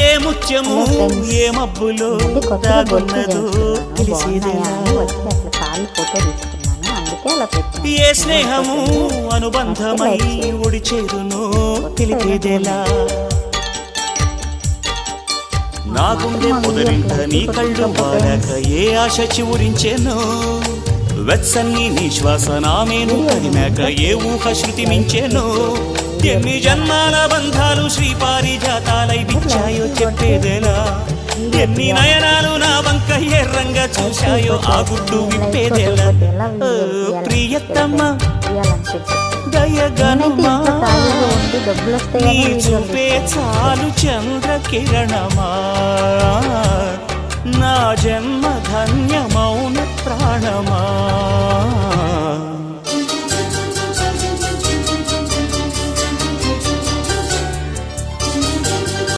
ఏ ముత్యము ఏ మబ్బులో దాగున్నదో తెలిసేదేలా ఏ స్నేహము అనుబంధమై ఒడి చేరునో తెలిపేదేలా నా గుండె పొదరింట నీ కళ్ళు వాడాక ఏ ఆశ చివురించెనో వెచ్చని నీ శ్వాస నామేను కదిమాక ఏ ఊహ శృతి మించెనో ఎన్ని జన్మాల బంధాలు శ్రీపారిజాతాలై విచ్చాయో చెప్పేదేలా ఎన్ని నయనాలు నా వంక ఎర్రంగా చూశాయో ఆ గుడ్డు విప్పేదేలా ప్రియతమ్మ దయగనుమా నీ చూపే చాలు చంద్రకిరణమా నా జన్మ ధన్యమౌన ప్రాణమా